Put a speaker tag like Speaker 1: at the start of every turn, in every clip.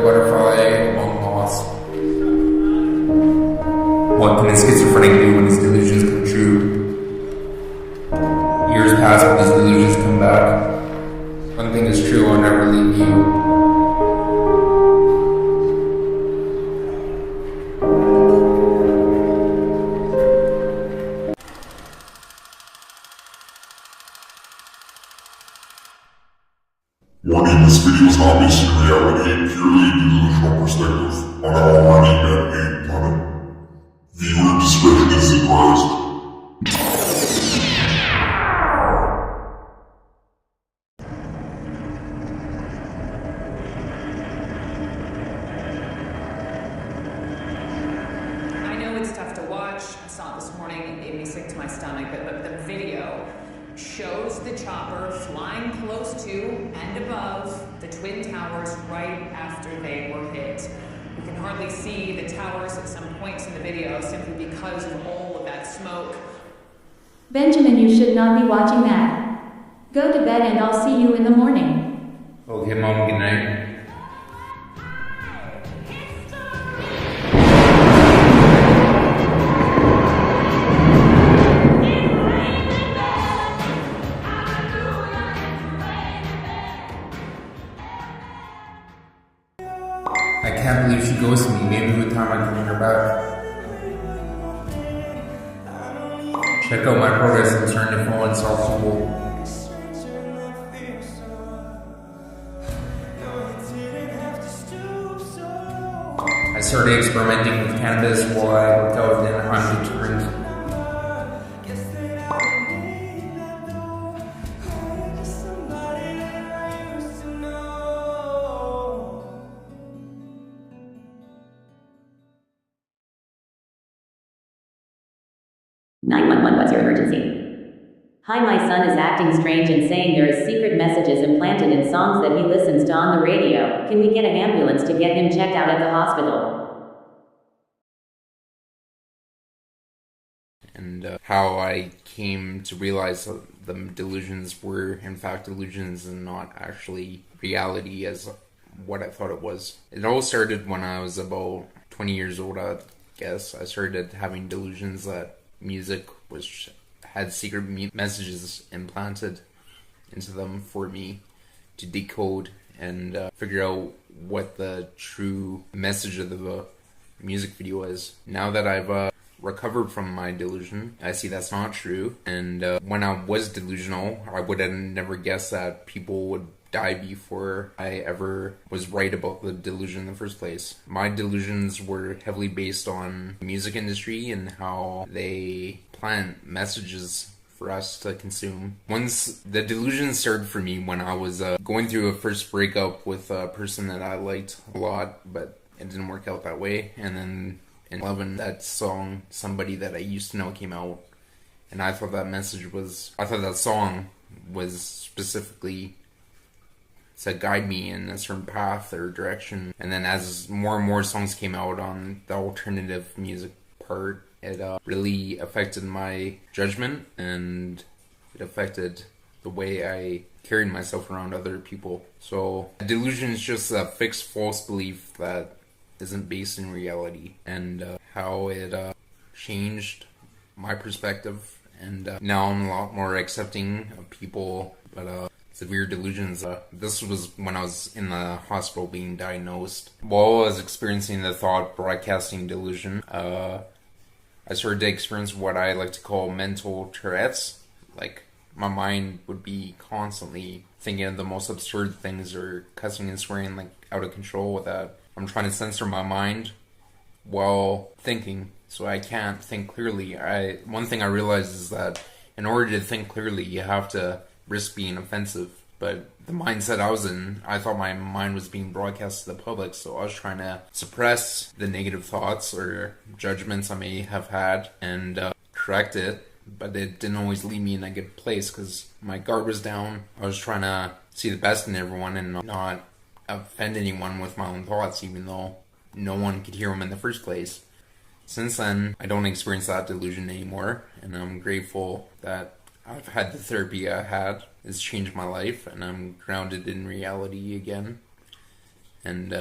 Speaker 1: butterfly among moths. What can a schizophrenic do when his delusions come true? Years pass, but his delusions come back. One thing is true, I'll never leave you.
Speaker 2: Warning, this video is not based in reality, purely delusional perspective on our already man-made planet. Viewer discretion is advised.
Speaker 3: I know it's tough to watch. I saw it this morning, it made me sick to my stomach, but the video shows the chopper flying close to and above the Twin Towers right after they were hit. You can hardly see the towers at some points in the video simply because of all of that smoke.
Speaker 4: Benjamin, you should not be watching that. Go to bed and I'll see you in the morning.
Speaker 1: Okay, Mom, good night. I can't believe she ghosted me. Maybe with time I can bring her back. Check out my progress in turning the phone unsolvable. I started experimenting with cannabis while I worked out and I'm determined.
Speaker 5: What's your emergency? Hi, my son is acting strange and saying there is secret messages implanted in songs that he listens to on the radio. Can we get an ambulance to get him checked out at the hospital?
Speaker 1: And how I came to realize that the delusions were in fact delusions and not actually reality as what I thought it was. It all started when I was about 20 years old, I guess. I started having delusions that music had secret messages implanted into them for me to decode and figure out what the true message of the music video is. Now that I've recovered from my delusion, I see that's not true. And when I was delusional, I would have never guessed that people would die before I ever was right about the delusion in the first place. My delusions were heavily based on the music industry and how they plant messages for us to consume. Once the delusion started for me when I was going through a first breakup with a person that I liked a lot, but it didn't work out that way. And then in 11, that song, Somebody That I Used to Know, came out. And I thought that song was specifically to guide me in a certain path or direction. And then as more and more songs came out on the alternative music part, it really affected my judgment and it affected the way I carried myself around other people. So delusion is just a fixed false belief that isn't based in reality, and how it changed my perspective. And now I'm a lot more accepting of people, but severe delusions. This was when I was in the hospital being diagnosed. While I was experiencing the thought broadcasting delusion, I started to experience what I like to call mental Tourette's. Like, my mind would be constantly thinking of the most absurd things or cussing and swearing like out of control with that. I'm trying to censor my mind while thinking, so I can't think clearly. One thing I realized is that in order to think clearly, you have to risk being offensive. But the mindset I was in, I thought my mind was being broadcast to the public, so I was trying to suppress the negative thoughts or judgments I may have had and correct it, but it didn't always leave me in a good place because my guard was down. I was trying to see the best in everyone and not offend anyone with my own thoughts, even though no one could hear them in the first place. Since then, I don't experience that delusion anymore, and I'm grateful that I've had the therapy I had. It's changed my life, and I'm grounded in reality again. And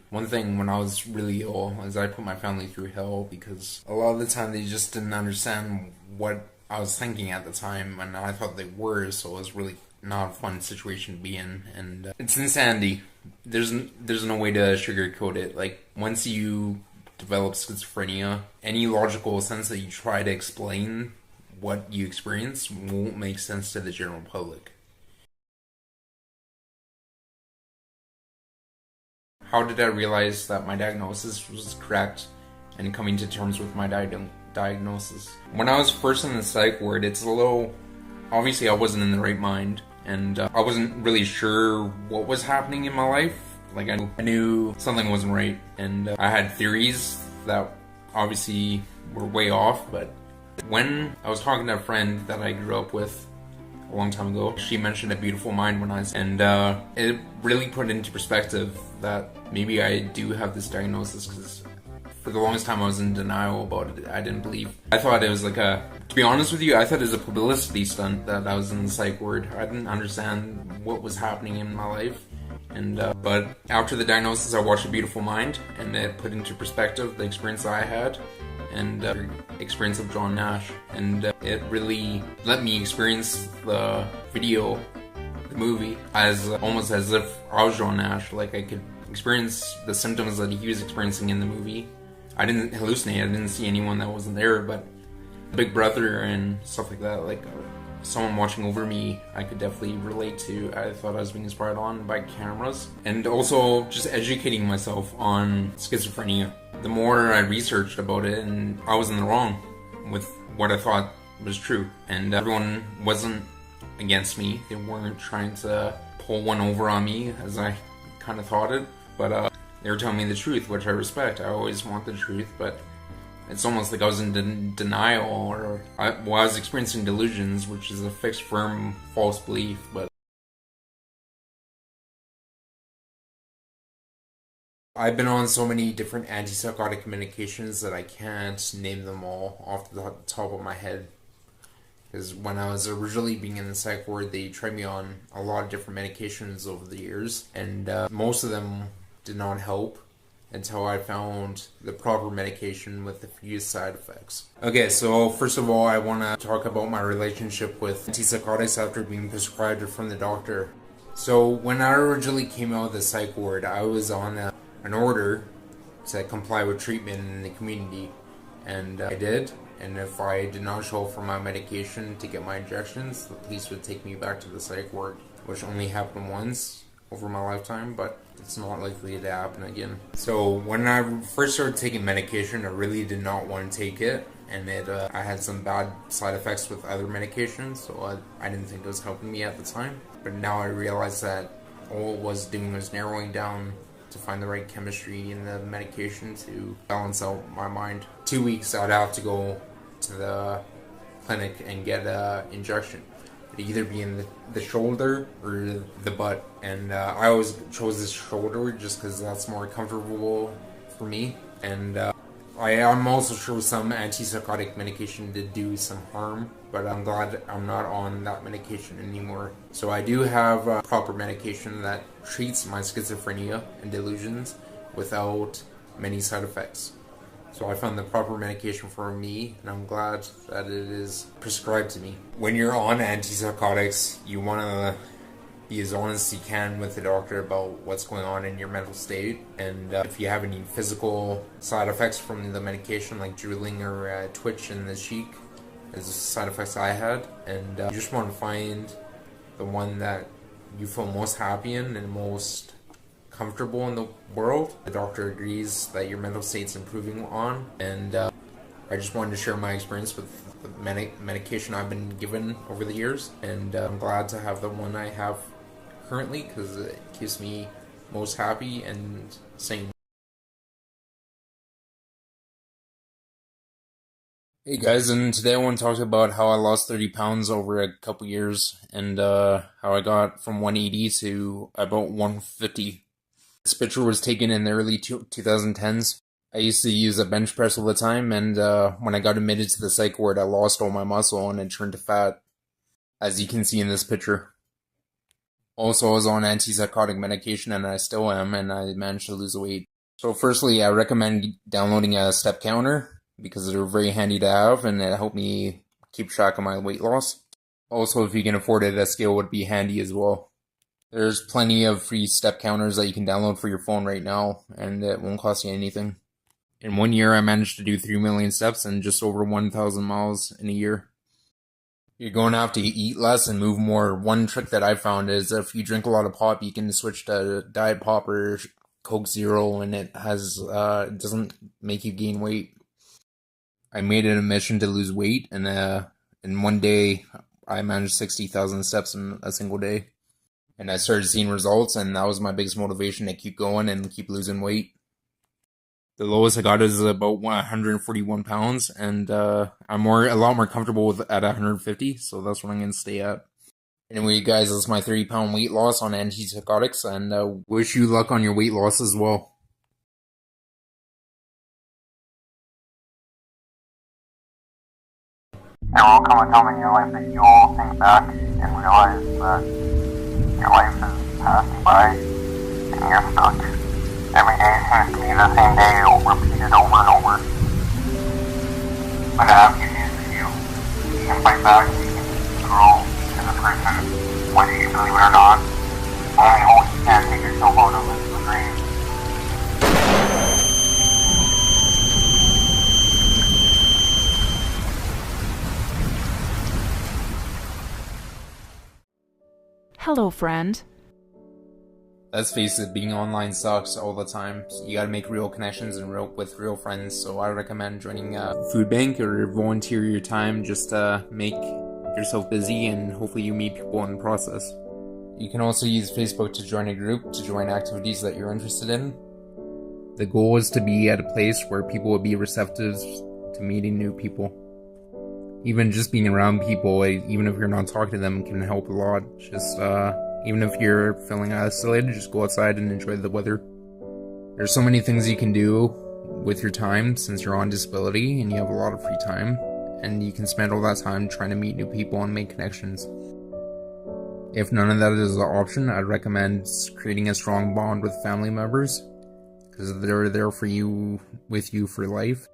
Speaker 1: one thing when I was really ill is I put my family through hell, because a lot of the time they just didn't understand what I was thinking at the time, and I thought they were, so it was really not a fun situation to be in. And it's insanity. There's no way to sugarcoat it. Like, once you develop schizophrenia, any logical sense that you try to explain what you experience won't make sense to the general public. How did I realize that my diagnosis was correct and coming to terms with my diagnosis? When I was first in the psych ward, it's a little... Obviously, I wasn't in the right mind, and I wasn't really sure what was happening in my life. Like, I knew something wasn't right, and I had theories that obviously were way off, but when I was talking to a friend that I grew up with a long time ago, she mentioned a beautiful mind and it really put into perspective that maybe I do have this diagnosis, because for the longest time I was in denial about it. I didn't believe. I thought it was like to be honest with you, I thought it was a publicity stunt that I was in the psych ward. I didn't understand what was happening in my life. And but after the diagnosis, I watched A Beautiful Mind, and it put into perspective the experience I had and the experience of John Nash, and it really let me experience the video, the movie, as almost as if I was John Nash. Like, I could experience the symptoms that he was experiencing in the movie. I didn't hallucinate, I didn't see anyone that wasn't there, but Big Brother and stuff like that, like someone watching over me, I could definitely relate to. I thought I was being inspired on by cameras. And also just educating myself on schizophrenia. The more I researched about it, and I was in the wrong with what I thought was true. And everyone wasn't against me. They weren't trying to pull one over on me as I kind of thought it. But they were telling me the truth, which I respect. I always want the truth, but it's almost like I was in denial, or I was experiencing delusions, which is a fixed, firm, false belief. But I've been on so many different antipsychotic medications that I can't name them all off the top of my head. Because when I was originally being in the psych ward, they tried me on a lot of different medications over the years, and most of them did not help until I found the proper medication with the few side effects. Okay, so first of all, I want to talk about my relationship with antipsychotics after being prescribed it from the doctor. So when I originally came out of the psych ward, I was on an order to comply with treatment in the community, and I did. And if I did not show up for my medication to get my injections, the police would take me back to the psych ward, which only happened once over my lifetime, but it's not likely to happen again. So when I first started taking medication, I really did not want to take it, and I had some bad side effects with other medications, so I didn't think it was helping me at the time. But now I realize that all it was doing was narrowing down to find the right chemistry in the medication to balance out my mind. 2 weeks I'd have to go to the clinic and get an injection. It'd either be in the shoulder or the butt, and I always chose the shoulder just because that's more comfortable for me. And I'm also sure some antipsychotic medication did do some harm, but I'm glad I'm not on that medication anymore. So I do have proper medication that treats my schizophrenia and delusions without many side effects. So I found the proper medication for me, and I'm glad that it is prescribed to me. When you're on antipsychotics, you want to be as honest as you can with the doctor about what's going on in your mental state. And if you have any physical side effects from the medication, like drooling or twitch in the cheek, as side effects I had. And you just want to find the one that you feel most happy in and most comfortable in the world. The doctor agrees that your mental state's improving on, and I just wanted to share my experience with the medication I've been given over the years, and I'm glad to have the one I have currently because it keeps me most happy and sane. Hey guys, and today I want to talk about how I lost 30 pounds over a couple years, and how I got from 180 to about 150. This picture was taken in the early 2010s. I used to use a bench press all the time, and when I got admitted to the psych ward, I lost all my muscle and it turned to fat, as you can see in this picture. Also, I was on antipsychotic medication, and I still am, and I managed to lose the weight. So firstly, I recommend downloading a step counter, because they're very handy to have, and it helped me keep track of my weight loss. Also, if you can afford it, a scale would be handy as well. There's plenty of free step counters that you can download for your phone right now, and it won't cost you anything. In 1 year, I managed to do 3 million steps and just over 1,000 miles in a year. You're going to have to eat less and move more. One trick that I found is if you drink a lot of pop, you can switch to Diet Pop or Coke Zero, and it doesn't make you gain weight. I made it a mission to lose weight, and in 1 day, I managed 60,000 steps in a single day. And I started seeing results, and that was my biggest motivation to keep going and keep losing weight. The lowest I got is about 141 pounds, and I'm a lot more comfortable at 150, so that's what I'm going to stay at. Anyway, guys, that's my 30-pound weight loss on antipsychotics, and wish you luck on your weight loss as well.
Speaker 6: There will come a time in your life that you will think back and realize that your life is passing by and you're stuck. Every day seems to be the same day, repeated over and over. But I have good news for you. You can fight back, you can grow as a person, whether you believe it or not. Only hope you can't take yourself out of the grave.
Speaker 7: Hello, friend.
Speaker 1: Let's face it, being online sucks all the time. So you gotta make real connections and with real friends. So I recommend joining a food bank or volunteer your time just to make yourself busy, and hopefully you meet people in the process. You can also use Facebook to join a group to join activities that you're interested in. The goal is to be at a place where people will be receptive to meeting new people. Even just being around people, even if you're not talking to them, can help a lot. Just even if you're feeling isolated, just go outside and enjoy the weather. There's so many things you can do with your time since you're on disability and you have a lot of free time, and you can spend all that time trying to meet new people and make connections. If none of that is an option, I'd recommend creating a strong bond with family members, because they're there for you, with you for life.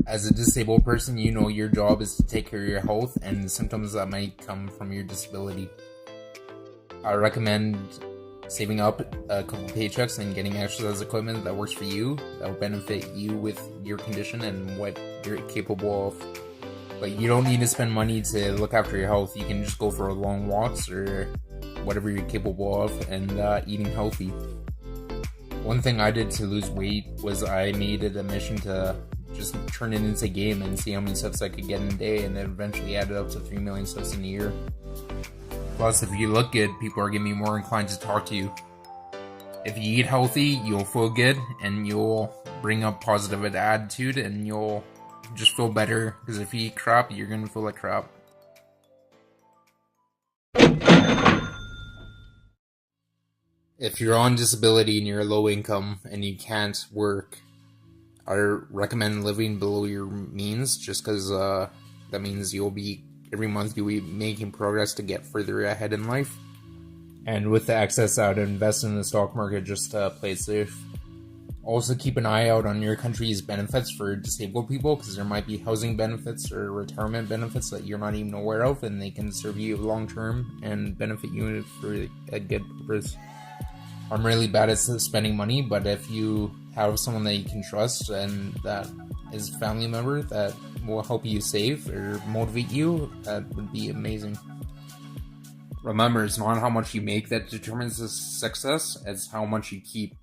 Speaker 1: As a disabled person, you know your job is to take care of your health and the symptoms that might come from your disability. I recommend saving up a couple paychecks and getting exercise equipment that works for you, that will benefit you with your condition and what you're capable of. But you don't need to spend money to look after your health. You can just go for long walks or whatever you're capable of, and eating healthy. One thing I did to lose weight was I made it a mission to just turn it into a game and see how many steps I could get in a day, and then eventually added up to 3 million steps in a year. Plus, if you look good, people are going to be more inclined to talk to you. If you eat healthy, you'll feel good, and you'll bring up positive attitude, and you'll just feel better, because if you eat crap, you're going to feel like crap. If you're on disability and you're low income and you can't work, I recommend living below your means, just because that means every month you'll be making progress to get further ahead in life. And with the excess, I would invest in the stock market just to play it safe. Also keep an eye out on your country's benefits for disabled people, because there might be housing benefits or retirement benefits that you're not even aware of, and they can serve you long term and benefit you for a good purpose. I'm really bad at spending money, but if you have someone that you can trust and that is a family member that will help you save or motivate you, that would be amazing. Remember, it's not how much you make that determines the success, it's how much you keep.